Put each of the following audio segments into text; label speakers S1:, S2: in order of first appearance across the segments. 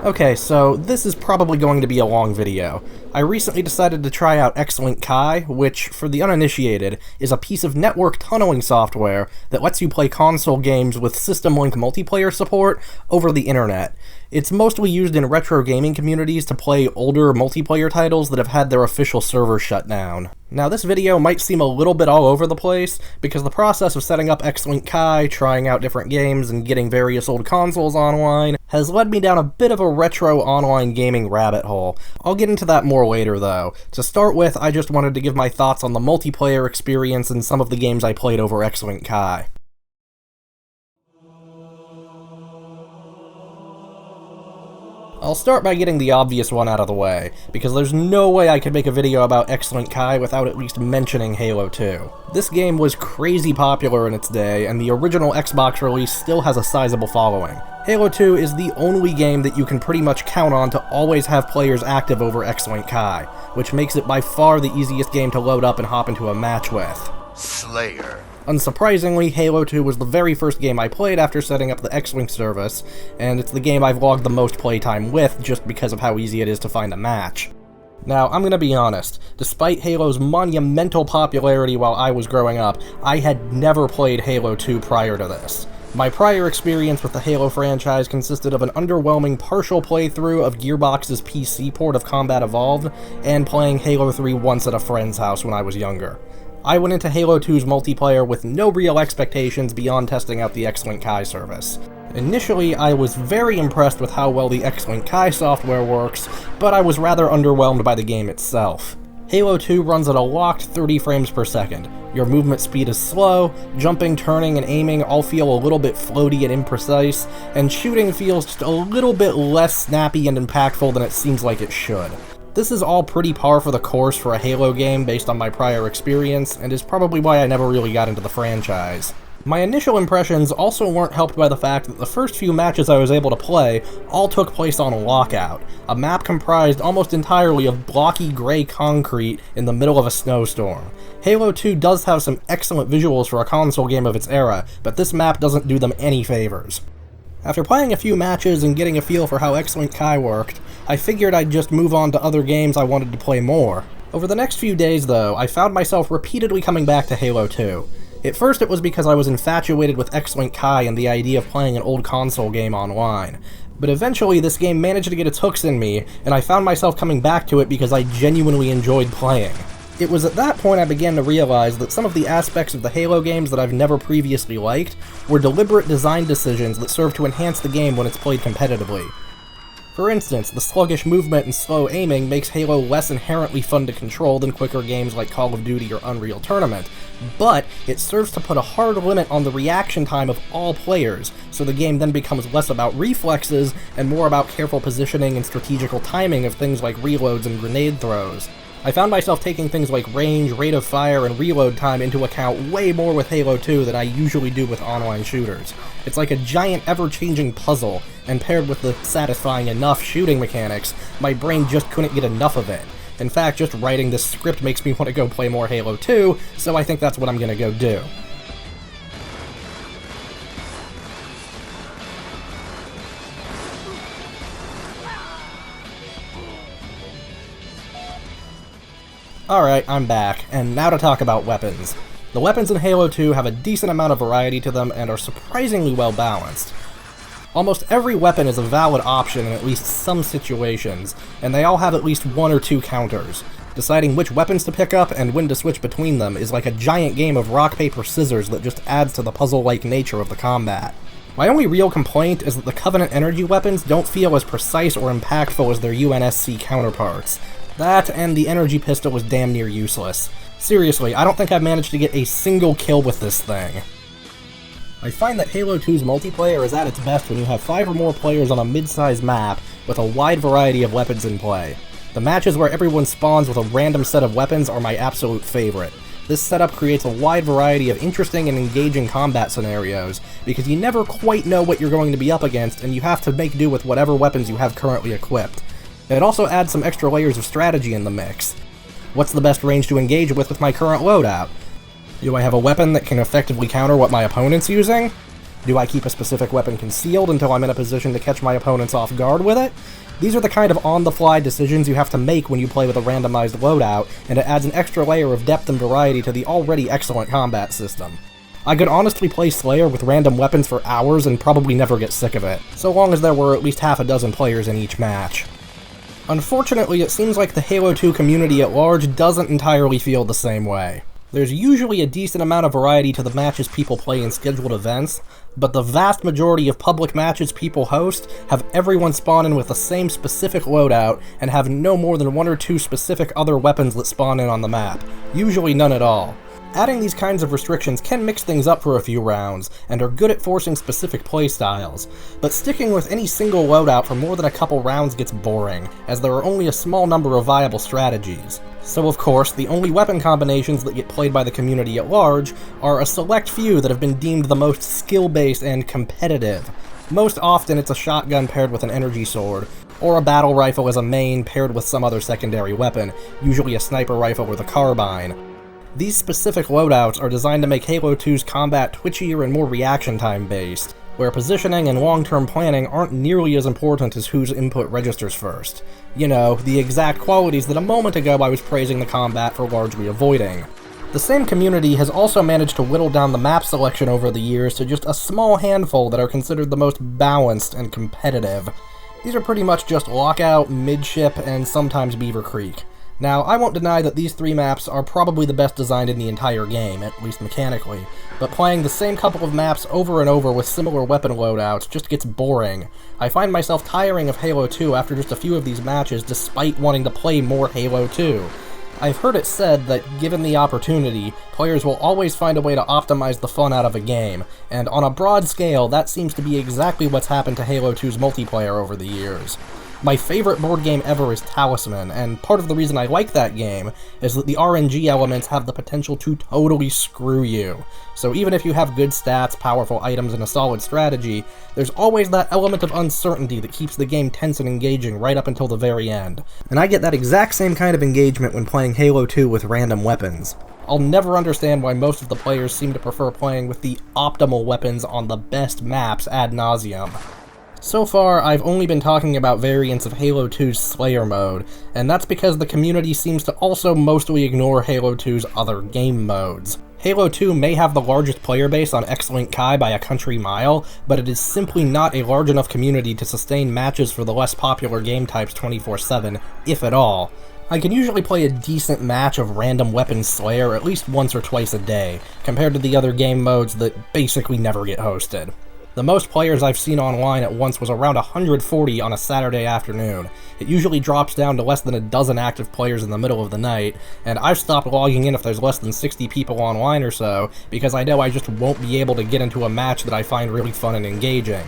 S1: Okay, so this is probably going to be a long video. I recently decided to try out Xlink, which, for the uninitiated, is a piece of network tunneling software that lets you play console games with system-link multiplayer support over the internet. It's mostly used in retro gaming communities to play older multiplayer titles that have had their official servers shut down. Now, this video might seem a little bit all over the place, because the process of setting up Xlink, trying out different games, and getting various old consoles online has led me down a bit of a retro online gaming rabbit hole. I'll get into that more later, though. To start with, I just wanted to give my thoughts on the multiplayer experience in some of the games I played over Xlink. I'll start by getting the obvious one out of the way, because there's no way I could make a video about Xlink without at least mentioning Halo 2. This game was crazy popular in its day, and the original Xbox release still has a sizable following. Halo 2 is the only game that you can pretty much count on to always have players active over Xlink, which makes it by far the easiest game to load up and hop into a match with.
S2: Slayer.
S1: Unsurprisingly, Halo 2 was the very first game I played after setting up the Xlink service, and it's the game I've logged the most playtime with just because of how easy it is to find a match. Now, I'm gonna be honest, despite Halo's monumental popularity while I was growing up, I had never played Halo 2 prior to this. My prior experience with the Halo franchise consisted of an underwhelming partial playthrough of Gearbox's PC port of Combat Evolved, and playing Halo 3 once at a friend's house when I was younger. I went into Halo 2's multiplayer with no real expectations beyond testing out the Xlink service. Initially, I was very impressed with how well the Xlink software works, but I was rather underwhelmed by the game itself. Halo 2 runs at a locked 30 frames per second. Your movement speed is slow, jumping, turning, and aiming all feel a little bit floaty and imprecise, and shooting feels just a little bit less snappy and impactful than it seems like it should. This is all pretty par for the course for a Halo game based on my prior experience, and is probably why I never really got into the franchise. My initial impressions also weren't helped by the fact that the first few matches I was able to play all took place on Lockout, a map comprised almost entirely of blocky gray concrete in the middle of a snowstorm. Halo 2 does have some excellent visuals for a console game of its era, but this map doesn't do them any favors. After playing a few matches and getting a feel for how Xlink worked, I figured I'd just move on to other games I wanted to play more. Over the next few days, though, I found myself repeatedly coming back to Halo 2. At first it was because I was infatuated with Xlink and the idea of playing an old console game online. But eventually this game managed to get its hooks in me, and I found myself coming back to it because I genuinely enjoyed playing. It was at that point I began to realize that some of the aspects of the Halo games that I've never previously liked were deliberate design decisions that serve to enhance the game when it's played competitively. For instance, the sluggish movement and slow aiming makes Halo less inherently fun to control than quicker games like Call of Duty or Unreal Tournament, but it serves to put a hard limit on the reaction time of all players, so the game then becomes less about reflexes and more about careful positioning and strategical timing of things like reloads and grenade throws. I found myself taking things like range, rate of fire, and reload time into account way more with Halo 2 than I usually do with online shooters. It's like a giant ever-changing puzzle, and paired with the satisfying enough shooting mechanics, my brain just couldn't get enough of it. In fact, just writing this script makes me want to go play more Halo 2, so I think that's what I'm gonna go do. Alright, I'm back, and now to talk about weapons. The weapons in Halo 2 have a decent amount of variety to them and are surprisingly well balanced. Almost every weapon is a valid option in at least some situations, and they all have at least one or two counters. Deciding which weapons to pick up and when to switch between them is like a giant game of rock, paper, scissors that just adds to the puzzle-like nature of the combat. My only real complaint is that the Covenant energy weapons don't feel as precise or impactful as their UNSC counterparts. That and the energy pistol was damn near useless. Seriously, I don't think I've managed to get a single kill with this thing. I find that Halo 2's multiplayer is at its best when you have 5 or more players on a mid-sized map with a wide variety of weapons in play. The matches where everyone spawns with a random set of weapons are my absolute favorite. This setup creates a wide variety of interesting and engaging combat scenarios, because you never quite know what you're going to be up against, and you have to make do with whatever weapons you have currently equipped. It also adds some extra layers of strategy in the mix. What's the best range to engage with my current loadout? Do I have a weapon that can effectively counter what my opponent's using? Do I keep a specific weapon concealed until I'm in a position to catch my opponents off guard with it? These are the kind of on-the-fly decisions you have to make when you play with a randomized loadout, and it adds an extra layer of depth and variety to the already excellent combat system. I could honestly play Slayer with random weapons for hours and probably never get sick of it, so long as there were at least half a dozen players in each match. Unfortunately, it seems like the Halo 2 community at large doesn't entirely feel the same way. There's usually a decent amount of variety to the matches people play in scheduled events, but the vast majority of public matches people host have everyone spawn in with the same specific loadout and have no more than one or two specific other weapons that spawn in on the map, usually none at all. Adding these kinds of restrictions can mix things up for a few rounds, and are good at forcing specific playstyles, but sticking with any single loadout for more than a couple rounds gets boring, as there are only a small number of viable strategies. So of course, the only weapon combinations that get played by the community at large are a select few that have been deemed the most skill-based and competitive. Most often it's a shotgun paired with an energy sword, or a battle rifle as a main paired with some other secondary weapon, usually a sniper rifle with a carbine. These specific loadouts are designed to make Halo 2's combat twitchier and more reaction time based, where positioning and long-term planning aren't nearly as important as whose input registers first. You know, the exact qualities that a moment ago I was praising the combat for largely avoiding. The same community has also managed to whittle down the map selection over the years to just a small handful that are considered the most balanced and competitive. These are pretty much just Lockout, Midship, and sometimes Beaver Creek. Now, I won't deny that these three maps are probably the best designed in the entire game, at least mechanically, but playing the same couple of maps over and over with similar weapon loadouts just gets boring. I find myself tiring of Halo 2 after just a few of these matches despite wanting to play more Halo 2. I've heard it said that, given the opportunity, players will always find a way to optimize the fun out of a game, and on a broad scale, that seems to be exactly what's happened to Halo 2's multiplayer over the years. My favorite board game ever is Talisman, and part of the reason I like that game is that the RNG elements have the potential to totally screw you. So even if you have good stats, powerful items, and a solid strategy, there's always that element of uncertainty that keeps the game tense and engaging right up until the very end. And I get that exact same kind of engagement when playing Halo 2 with random weapons. I'll never understand why most of the players seem to prefer playing with the optimal weapons on the best maps ad nauseum. So far, I've only been talking about variants of Halo 2's Slayer mode, and that's because the community seems to also mostly ignore Halo 2's other game modes. Halo 2 may have the largest player base on Xlink Kai by a country mile, but it is simply not a large enough community to sustain matches for the less popular game types 24/7, if at all. I can usually play a decent match of random weapons Slayer at least once or twice a day, compared to the other game modes that basically never get hosted. The most players I've seen online at once was around 140 on a Saturday afternoon. It usually drops down to less than a dozen active players in the middle of the night, and I've stopped logging in if there's less than 60 people online or so, because I know I just won't be able to get into a match that I find really fun and engaging.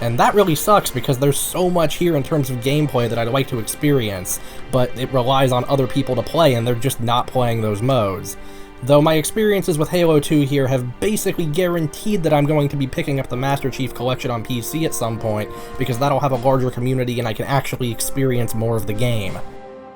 S1: And that really sucks because there's so much here in terms of gameplay that I'd like to experience, but it relies on other people to play and they're just not playing those modes. Though my experiences with Halo 2 here have basically guaranteed that I'm going to be picking up the Master Chief Collection on PC at some point, because that'll have a larger community and I can actually experience more of the game.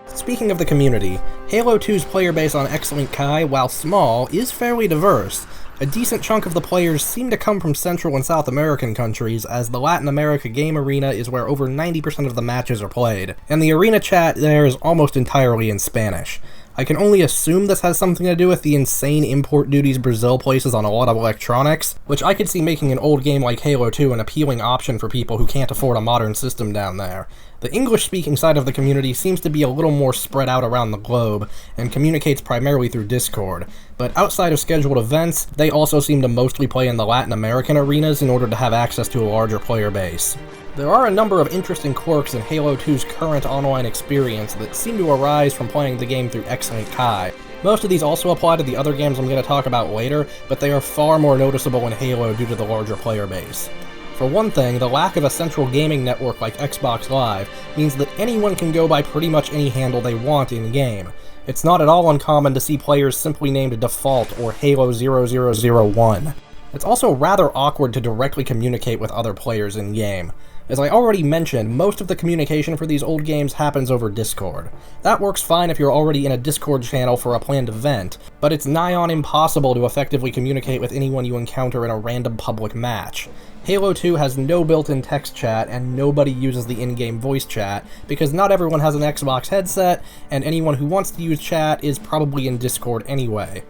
S1: Speaking of the community, Halo 2's player base on Xlink Kai, while small, is fairly diverse. A decent chunk of the players seem to come from Central and South American countries, as the Latin America game arena is where over 90% of the matches are played, and the arena chat there is almost entirely in Spanish. I can only assume this has something to do with the insane import duties Brazil places on a lot of electronics, which I could see making an old game like Halo 2 an appealing option for people who can't afford a modern system down there. The English-speaking side of the community seems to be a little more spread out around the globe, and communicates primarily through Discord, but outside of scheduled events, they also seem to mostly play in the Latin American arenas in order to have access to a larger player base. There are a number of interesting quirks in Halo 2's current online experience that seem to arise from playing the game through Xlink Kai. Most of these also apply to the other games I'm going to talk about later, but they are far more noticeable in Halo due to the larger player base. For one thing, the lack of a central gaming network like Xbox Live means that anyone can go by pretty much any handle they want in-game. It's not at all uncommon to see players simply named Default or Halo 0001. It's also rather awkward to directly communicate with other players in-game. As I already mentioned, most of the communication for these old games happens over Discord. That works fine if you're already in a Discord channel for a planned event, but it's nigh on impossible to effectively communicate with anyone you encounter in a random public match. Halo 2 has no built-in text chat, and nobody uses the in-game voice chat, because not everyone has an Xbox headset, and anyone who wants to use chat is probably in Discord anyway.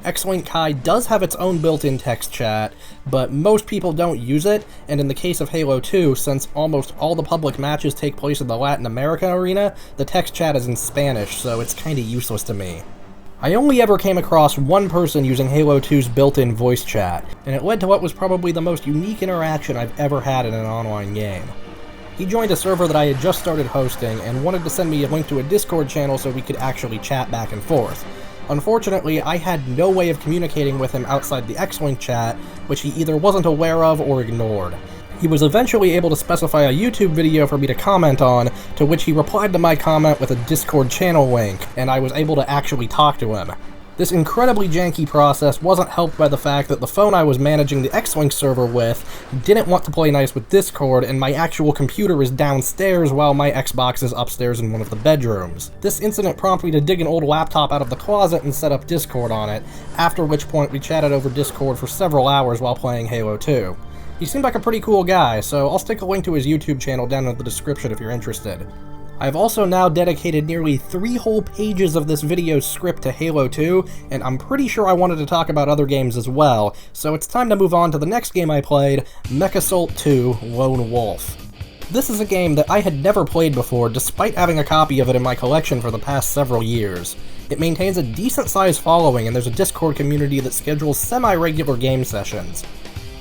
S1: Xlink Kai does have its own built-in text chat, but most people don't use it, and in the case of Halo 2, since almost all the public matches take place in the Latin American arena, the text chat is in Spanish, so it's kinda useless to me. I only ever came across one person using Halo 2's built-in voice chat, and it led to what was probably the most unique interaction I've ever had in an online game. He joined a server that I had just started hosting, and wanted to send me a link to a Discord channel so we could actually chat back and forth. Unfortunately, I had no way of communicating with him outside the Xlink chat, which he either wasn't aware of or ignored. He was eventually able to specify a YouTube video for me to comment on, to which he replied to my comment with a Discord channel link, and I was able to actually talk to him. This incredibly janky process wasn't helped by the fact that the phone I was managing the Xlink server with didn't want to play nice with Discord, and my actual computer is downstairs while my Xbox is upstairs in one of the bedrooms. This incident prompted me to dig an old laptop out of the closet and set up Discord on it, after which point we chatted over Discord for several hours while playing Halo 2. He seemed like a pretty cool guy, so I'll stick a link to his YouTube channel down in the description if you're interested. I've also now dedicated nearly 3 whole pages of this video's script to Halo 2, and I'm pretty sure I wanted to talk about other games as well, so it's time to move on to the next game I played, Mechassult 2 Lone Wolf. This is a game that I had never played before, despite having a copy of it in my collection for the past several years. It maintains a decent-sized following, and there's a Discord community that schedules semi-regular game sessions.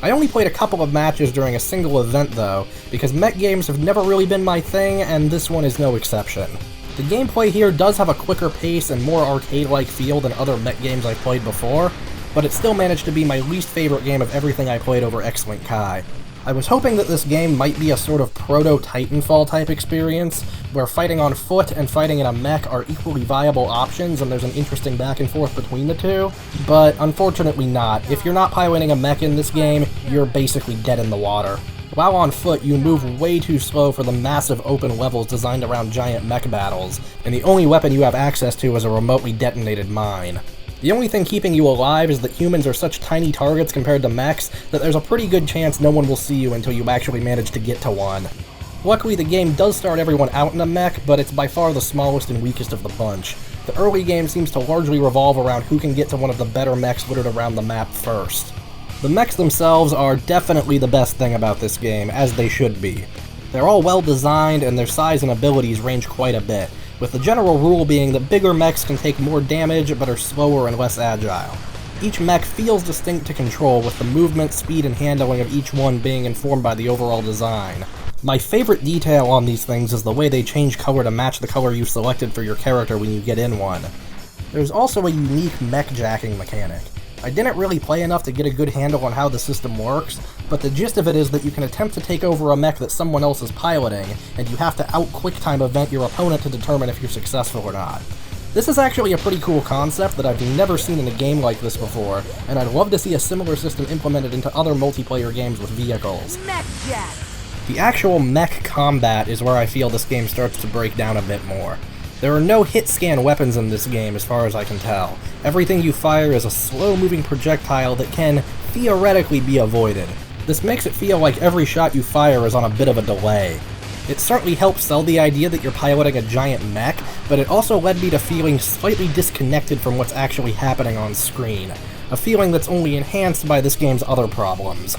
S1: I only played a couple of matches during a single event though, because mech games have never really been my thing, and this one is no exception. The gameplay here does have a quicker pace and more arcade-like feel than other mech games I've played before, but it still managed to be my least favorite game of everything I played over Xlink Kai. I was hoping that this game might be a sort of proto-Titanfall type experience, where fighting on foot and fighting in a mech are equally viable options and there's an interesting back and forth between the two, but unfortunately not. If you're not piloting a mech in this game, you're basically dead in the water. While on foot, you move way too slow for the massive open levels designed around giant mech battles, and the only weapon you have access to is a remotely detonated mine. The only thing keeping you alive is that humans are such tiny targets compared to mechs that there's a pretty good chance no one will see you until you actually manage to get to one. Luckily, the game does start everyone out in a mech, but it's by far the smallest and weakest of the bunch. The early game seems to largely revolve around who can get to one of the better mechs littered around the map first. The mechs themselves are definitely the best thing about this game, as they should be. They're all well designed, and their size and abilities range quite a bit, with the general rule being that bigger mechs can take more damage but are slower and less agile. Each mech feels distinct to control, with the movement, speed, and handling of each one being informed by the overall design. My favorite detail on these things is the way they change color to match the color you selected for your character when you get in one. There's also a unique mech jacking mechanic. I didn't really play enough to get a good handle on how the system works, but the gist of it is that you can attempt to take over a mech that someone else is piloting, and you have to out-quick-time event your opponent to determine if you're successful or not. This is actually a pretty cool concept that I've never seen in a game like this before, and I'd love to see a similar system implemented into other multiplayer games with vehicles. Mech Jack! The actual mech combat is where I feel this game starts to break down a bit more. There are no hit-scan weapons in this game as far as I can tell. Everything you fire is a slow-moving projectile that can, theoretically, be avoided. This makes it feel like every shot you fire is on a bit of a delay. It certainly helps sell the idea that you're piloting a giant mech, but it also led me to feeling slightly disconnected from what's actually happening on screen, a feeling that's only enhanced by this game's other problems.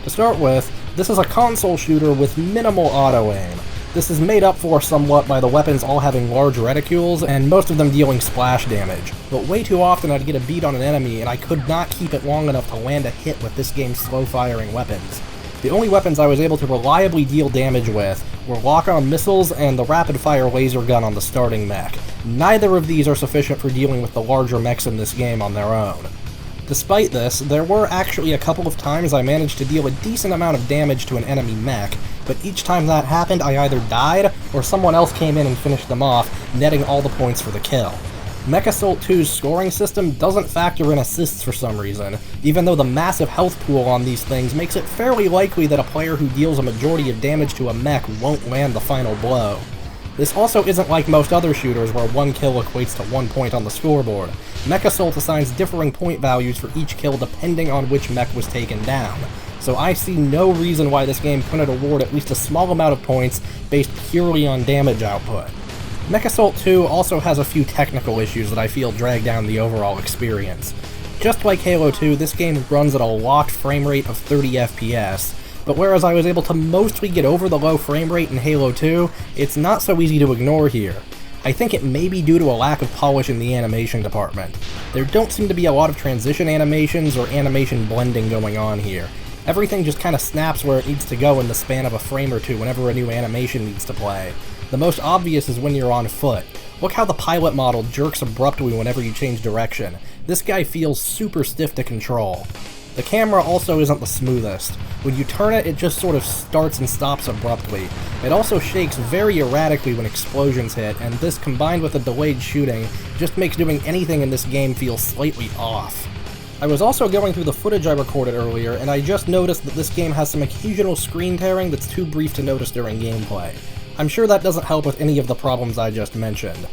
S1: To start with, this is a console shooter with minimal auto-aim. This is made up for somewhat by the weapons all having large reticules, and most of them dealing splash damage, but way too often I'd get a beat on an enemy and I could not keep it long enough to land a hit with this game's slow-firing weapons. The only weapons I was able to reliably deal damage with were lock-on missiles and the rapid-fire laser gun on the starting mech. Neither of these are sufficient for dealing with the larger mechs in this game on their own. Despite this, there were actually a couple of times I managed to deal a decent amount of damage to an enemy mech, but each time that happened I either died, or someone else came in and finished them off, netting all the points for the kill. Mechassult 2's scoring system doesn't factor in assists for some reason, even though the massive health pool on these things makes it fairly likely that a player who deals a majority of damage to a mech won't land the final blow. This also isn't like most other shooters where one kill equates to 1 point on the scoreboard. Mechassult assigns differing point values for each kill depending on which mech was taken down, so I see no reason why this game couldn't award at least a small amount of points based purely on damage output. Mechassult 2 also has a few technical issues that I feel drag down the overall experience. Just like Halo 2, this game runs at a locked frame rate of 30 FPS, but whereas I was able to mostly get over the low frame rate in Halo 2, it's not so easy to ignore here. I think it may be due to a lack of polish in the animation department. There don't seem to be a lot of transition animations or animation blending going on here. Everything just kinda snaps where it needs to go in the span of a frame or two whenever a new animation needs to play. The most obvious is when you're on foot. Look how the pilot model jerks abruptly whenever you change direction. This guy feels super stiff to control. The camera also isn't the smoothest. When you turn it, it just sort of starts and stops abruptly. It also shakes very erratically when explosions hit, and this combined with the delayed shooting just makes doing anything in this game feel slightly off. I was also going through the footage I recorded earlier, and I just noticed that this game has some occasional screen tearing that's too brief to notice during gameplay. I'm sure that doesn't help with any of the problems I just mentioned.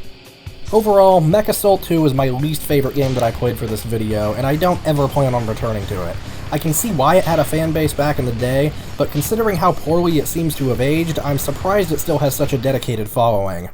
S1: Overall, Mechassult 2 is my least favorite game that I played for this video, and I don't ever plan on returning to it. I can see why it had a fanbase back in the day, but considering how poorly it seems to have aged, I'm surprised it still has such a dedicated following.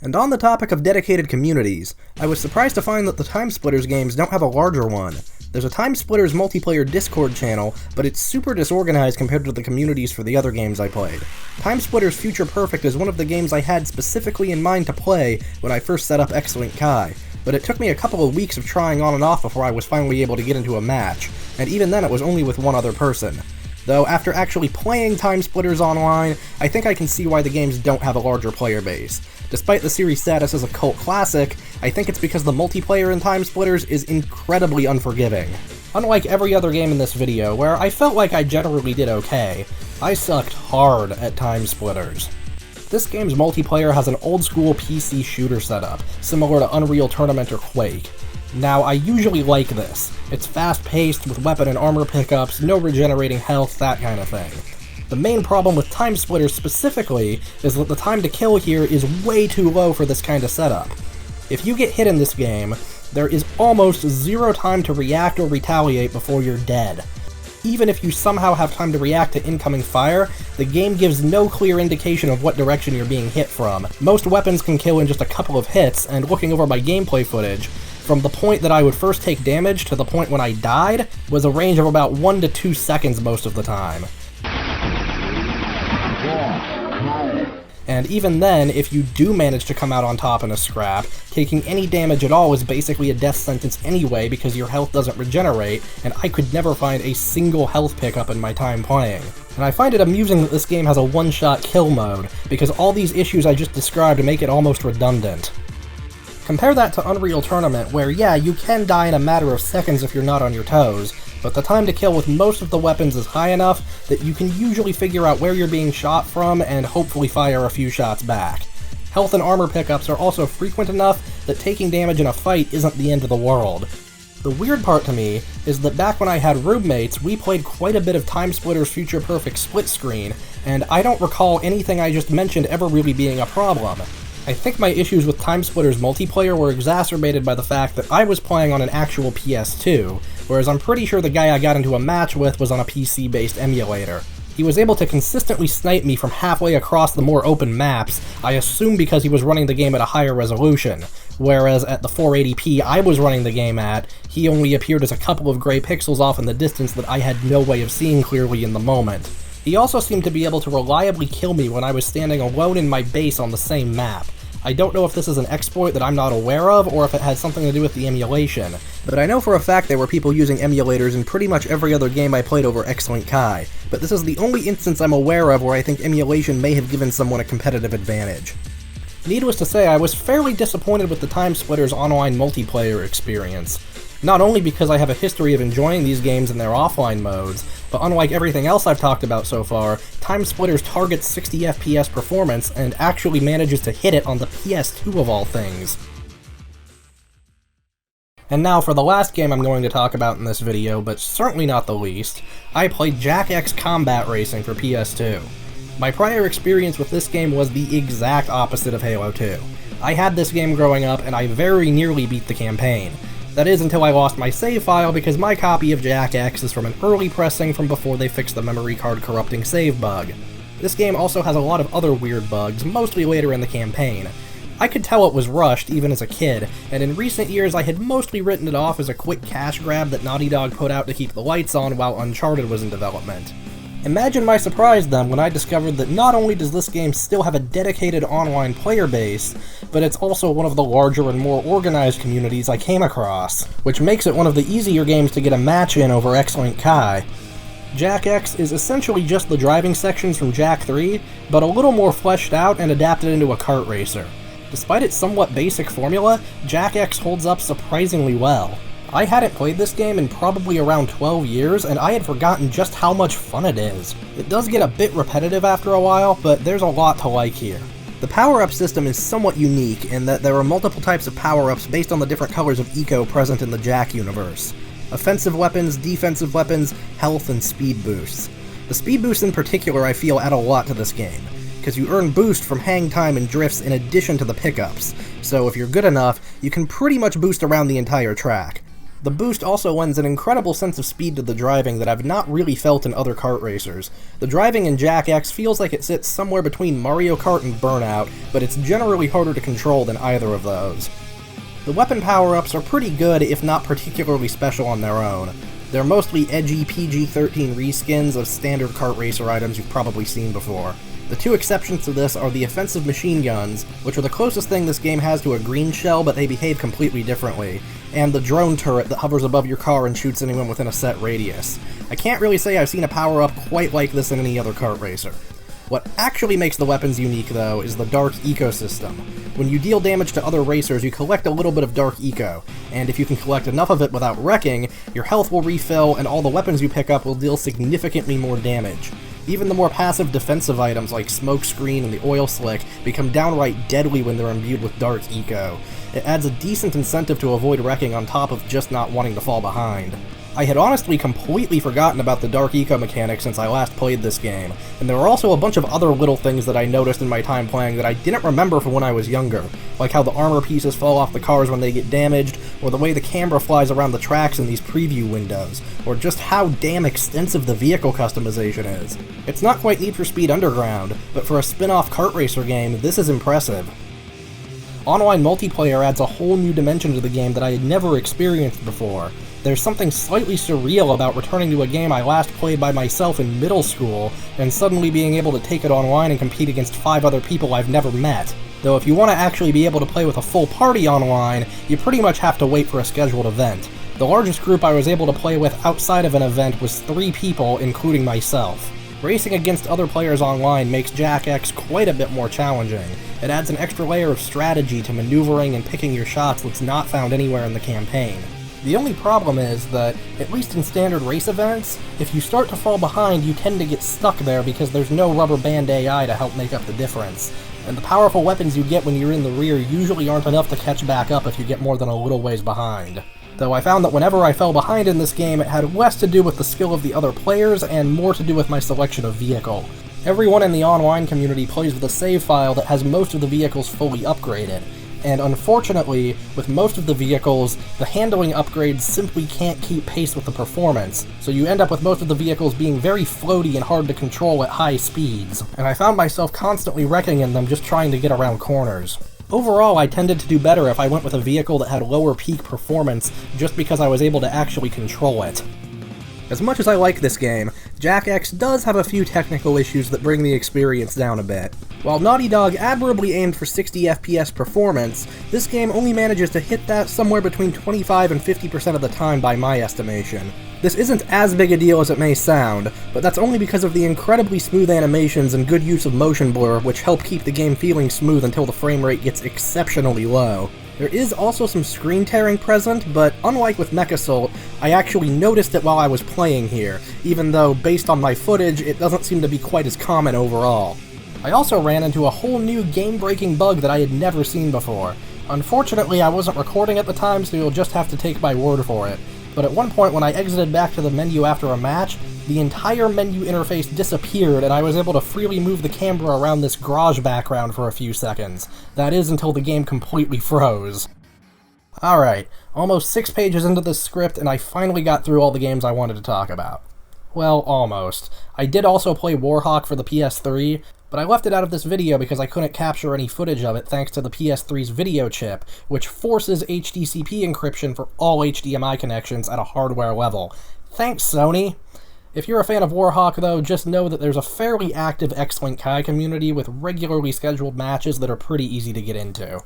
S1: And on the topic of dedicated communities, I was surprised to find that the TimeSplitters games don't have a larger one. There's a TimeSplitters multiplayer Discord channel, but it's super disorganized compared to the communities for the other games I played. TimeSplitters Future Perfect is one of the games I had specifically in mind to play when I first set up Xlink Kai, but it took me a couple of weeks of trying on and off before I was finally able to get into a match, and even then it was only with one other person. Though after actually playing TimeSplitters online, I think I can see why the games don't have a larger player base. Despite the series' status as a cult classic, I think it's because the multiplayer in TimeSplitters is incredibly unforgiving. Unlike every other game in this video, where I felt like I generally did okay, I sucked hard at TimeSplitters. This game's multiplayer has an old-school PC shooter setup, similar to Unreal Tournament or Quake. Now, I usually like this. It's fast-paced, with weapon and armor pickups, no regenerating health, that kind of thing. The main problem with TimeSplitters specifically is that the time to kill here is way too low for this kind of setup. If you get hit in this game, there is almost zero time to react or retaliate before you're dead. Even if you somehow have time to react to incoming fire, the game gives no clear indication of what direction you're being hit from. Most weapons can kill in just a couple of hits, and looking over my gameplay footage, from the point that I would first take damage to the point when I died, was a range of about 1 to 2 seconds most of the time. And even then, if you do manage to come out on top in a scrap, taking any damage at all is basically a death sentence anyway because your health doesn't regenerate, and I could never find a single health pickup in my time playing. And I find it amusing that this game has a one-shot kill mode, because all these issues I just described make it almost redundant. Compare that to Unreal Tournament, where yeah, you can die in a matter of seconds if you're not on your toes, but the time to kill with most of the weapons is high enough that you can usually figure out where you're being shot from and hopefully fire a few shots back. Health and armor pickups are also frequent enough that taking damage in a fight isn't the end of the world. The weird part to me is that back when I had roommates, we played quite a bit of TimeSplitters Future Perfect split screen, and I don't recall anything I just mentioned ever really being a problem. I think my issues with TimeSplitters multiplayer were exacerbated by the fact that I was playing on an actual PS2, whereas I'm pretty sure the guy I got into a match with was on a PC-based emulator. He was able to consistently snipe me from halfway across the more open maps, I assume because he was running the game at a higher resolution, whereas at the 480p I was running the game at, he only appeared as a couple of gray pixels off in the distance that I had no way of seeing clearly in the moment. He also seemed to be able to reliably kill me when I was standing alone in my base on the same map. I don't know if this is an exploit that I'm not aware of, or if it has something to do with the emulation, but I know for a fact there were people using emulators in pretty much every other game I played over Xlink Kai, but this is the only instance I'm aware of where I think emulation may have given someone a competitive advantage. Needless to say, I was fairly disappointed with the TimeSplitters online multiplayer experience. Not only because I have a history of enjoying these games in their offline modes, but unlike everything else I've talked about so far, TimeSplitters targets 60 FPS performance and actually manages to hit it on the PS2 of all things. And now for the last game I'm going to talk about in this video, but certainly not the least, I played Jak-X Combat Racing for PS2. My prior experience with this game was the exact opposite of Halo 2. I had this game growing up, and I very nearly beat the campaign. That is until I lost my save file because my copy of Jak-X is from an early pressing from before they fixed the memory card corrupting save bug. This game also has a lot of other weird bugs, mostly later in the campaign. I could tell it was rushed, even as a kid, and in recent years I had mostly written it off as a quick cash grab that Naughty Dog put out to keep the lights on while Uncharted was in development. Imagine my surprise then when I discovered that not only does this game still have a dedicated online player base, but it's also one of the larger and more organized communities I came across, which makes it one of the easier games to get a match in over Xlink Kai. Jak-X is essentially just the driving sections from Jak 3, but a little more fleshed out and adapted into a kart racer. Despite its somewhat basic formula, Jak-X holds up surprisingly well. I hadn't played this game in probably around 12 years, and I had forgotten just how much fun it is. It does get a bit repetitive after a while, but there's a lot to like here. The power-up system is somewhat unique in that there are multiple types of power-ups based on the different colors of eco present in the Jak universe. Offensive weapons, defensive weapons, health, and speed boosts. The speed boosts in particular I feel add a lot to this game, because you earn boost from hang time and drifts in addition to the pickups, so if you're good enough, you can pretty much boost around the entire track. The boost also lends an incredible sense of speed to the driving that I've not really felt in other kart racers. The driving in Jak-X feels like it sits somewhere between Mario Kart and Burnout, but it's generally harder to control than either of those. The weapon power-ups are pretty good, if not particularly special on their own. They're mostly edgy PG-13 reskins of standard kart racer items you've probably seen before. The two exceptions to this are the offensive machine guns, which are the closest thing this game has to a green shell, but they behave completely differently, and the drone turret that hovers above your car and shoots anyone within a set radius. I can't really say I've seen a power-up quite like this in any other kart racer. What actually makes the weapons unique, though, is the dark ecosystem. When you deal damage to other racers, you collect a little bit of dark eco, and if you can collect enough of it without wrecking, your health will refill and all the weapons you pick up will deal significantly more damage. Even the more passive defensive items like Smokescreen and the Oil Slick become downright deadly when they're imbued with dark eco. It adds a decent incentive to avoid wrecking on top of just not wanting to fall behind. I had honestly completely forgotten about the dark eco mechanic since I last played this game, and there were also a bunch of other little things that I noticed in my time playing that I didn't remember from when I was younger, like how the armor pieces fall off the cars when they get damaged, or the way the camera flies around the tracks in these preview windows, or just how damn extensive the vehicle customization is. It's not quite Need for Speed Underground, but for a spin-off kart racer game, this is impressive. Online multiplayer adds a whole new dimension to the game that I had never experienced before. There's something slightly surreal about returning to a game I last played by myself in middle school, and suddenly being able to take it online and compete against 5 other people I've never met. Though if you want to actually be able to play with a full party online, you pretty much have to wait for a scheduled event. The largest group I was able to play with outside of an event was 3 people, including myself. Racing against other players online makes Jak-X quite a bit more challenging. It adds an extra layer of strategy to maneuvering and picking your shots that's not found anywhere in the campaign. The only problem is that, at least in standard race events, if you start to fall behind, you tend to get stuck there because there's no rubber band AI to help make up the difference. And the powerful weapons you get when you're in the rear usually aren't enough to catch back up if you get more than a little ways behind. Though I found that whenever I fell behind in this game, it had less to do with the skill of the other players and more to do with my selection of vehicle. Everyone in the online community plays with a save file that has most of the vehicles fully upgraded, and unfortunately, with most of the vehicles, the handling upgrades simply can't keep pace with the performance, so you end up with most of the vehicles being very floaty and hard to control at high speeds, and I found myself constantly wrecking in them just trying to get around corners. Overall, I tended to do better if I went with a vehicle that had lower peak performance, just because I was able to actually control it. As much as I like this game, Jak-X does have a few technical issues that bring the experience down a bit. While Naughty Dog admirably aimed for 60 FPS performance, this game only manages to hit that somewhere between 25 and 50% of the time by my estimation. This isn't as big a deal as it may sound, but that's only because of the incredibly smooth animations and good use of motion blur, which help keep the game feeling smooth until the frame rate gets exceptionally low. There is also some screen tearing present, but unlike with Mechassult, I actually noticed it while I was playing here, even though, based on my footage, it doesn't seem to be quite as common overall. I also ran into a whole new game-breaking bug that I had never seen before. Unfortunately, I wasn't recording at the time, so you'll just have to take my word for it. But at one point when I exited back to the menu after a match, the entire menu interface disappeared and I was able to freely move the camera around this garage background for a few seconds. That is, until the game completely froze. Alright, almost 6 pages into this script and I finally got through all the games I wanted to talk about. Well, almost. I did also play Warhawk for the PS3, but I left it out of this video because I couldn't capture any footage of it thanks to the PS3's video chip, which forces HDCP encryption for all HDMI connections at a hardware level. Thanks, Sony! If you're a fan of Warhawk, though, just know that there's a fairly active Xlink Kai community with regularly scheduled matches that are pretty easy to get into.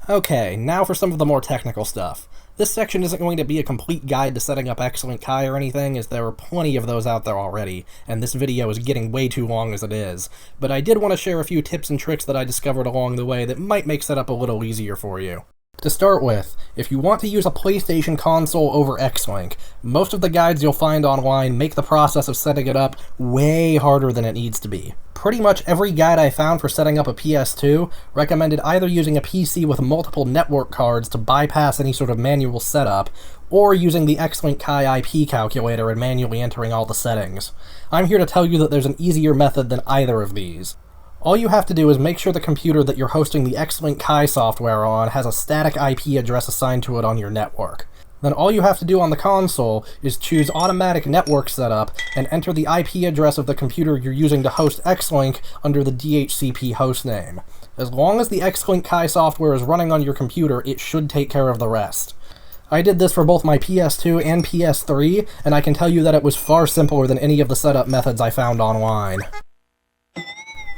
S1: Okay, now for some of the more technical stuff. This section isn't going to be a complete guide to setting up Xlink Kai or anything, as there are plenty of those out there already, and this video is getting way too long as it is, but I did want to share a few tips and tricks that I discovered along the way that might make setup a little easier for you. To start with, if you want to use a PlayStation console over Xlink, most of the guides you'll find online make the process of setting it up way harder than it needs to be. Pretty much every guide I found for setting up a PS2 recommended either using a PC with multiple network cards to bypass any sort of manual setup, or using the Xlink Kai IP calculator and manually entering all the settings. I'm here to tell you that there's an easier method than either of these. All you have to do is make sure the computer that you're hosting the Xlink Kai software on has a static IP address assigned to it on your network. Then all you have to do on the console is choose Automatic Network Setup and enter the IP address of the computer you're using to host Xlink under the DHCP hostname. As long as the Xlink Kai software is running on your computer, it should take care of the rest. I did this for both my PS2 and PS3, and I can tell you that it was far simpler than any of the setup methods I found online.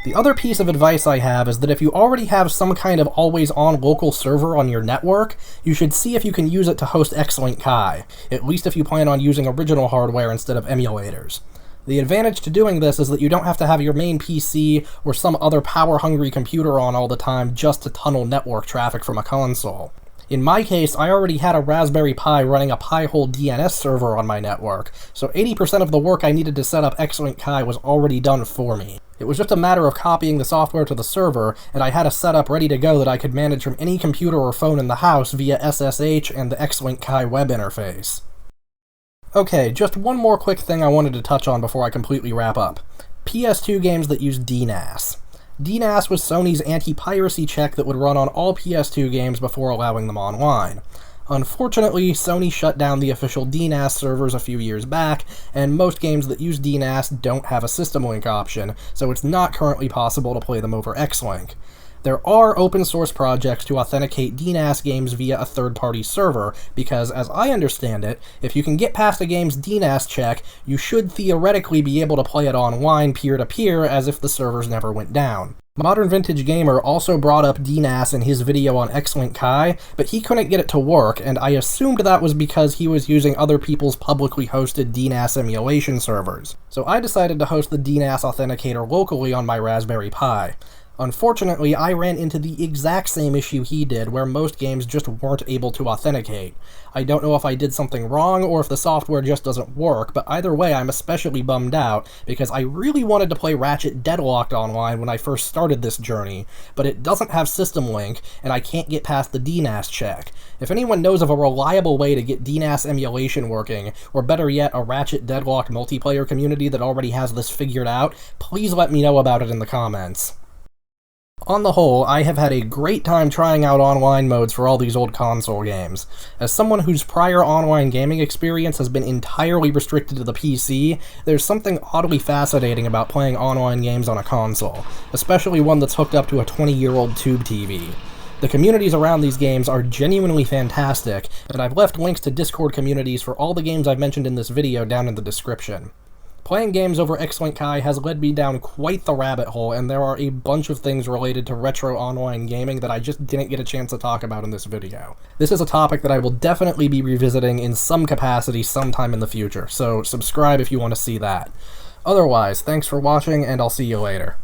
S1: The other piece of advice I have is that if you already have some kind of always-on local server on your network, you should see if you can use it to host Xlink Kai, at least if you plan on using original hardware instead of emulators. The advantage to doing this is that you don't have to have your main PC or some other power-hungry computer on all the time just to tunnel network traffic from a console. In my case, I already had a Raspberry Pi running a Pi-hole DNS server on my network, so 80% of the work I needed to set up Xlink Kai was already done for me. It was just a matter of copying the software to the server, and I had a setup ready to go that I could manage from any computer or phone in the house via SSH and the Xlink Kai web interface. Okay, just one more quick thing I wanted to touch on before I completely wrap up. PS2 games that use DNAS. DNAS was Sony's anti-piracy check that would run on all PS2 games before allowing them online. Unfortunately, Sony shut down the official DNAS servers a few years back, and most games that use DNAS don't have a system link option, so it's not currently possible to play them over Xlink. There are open source projects to authenticate DNAS games via a third-party server, because, as I understand it, if you can get past a game's DNAS check, you should theoretically be able to play it online peer-to-peer as if the servers never went down. Modern Vintage Gamer also brought up DNAS in his video on Xlink Kai, but he couldn't get it to work, and I assumed that was because he was using other people's publicly hosted DNAS emulation servers. So I decided to host the DNAS authenticator locally on my Raspberry Pi. Unfortunately, I ran into the exact same issue he did, where most games just weren't able to authenticate. I don't know if I did something wrong or if the software just doesn't work, but either way I'm especially bummed out, because I really wanted to play Ratchet Deadlocked online when I first started this journey, but it doesn't have System Link, and I can't get past the DNAS check. If anyone knows of a reliable way to get DNAS emulation working, or better yet, a Ratchet Deadlocked multiplayer community that already has this figured out, please let me know about it in the comments. On the whole, I have had a great time trying out online modes for all these old console games. As someone whose prior online gaming experience has been entirely restricted to the PC, there's something oddly fascinating about playing online games on a console, especially one that's hooked up to a 20-year-old tube TV. The communities around these games are genuinely fantastic, and I've left links to Discord communities for all the games I've mentioned in this video down in the description. Playing games over Xlink Kai has led me down quite the rabbit hole, and there are a bunch of things related to retro online gaming that I just didn't get a chance to talk about in this video. This is a topic that I will definitely be revisiting in some capacity sometime in the future, so subscribe if you want to see that. Otherwise, thanks for watching, and I'll see you later.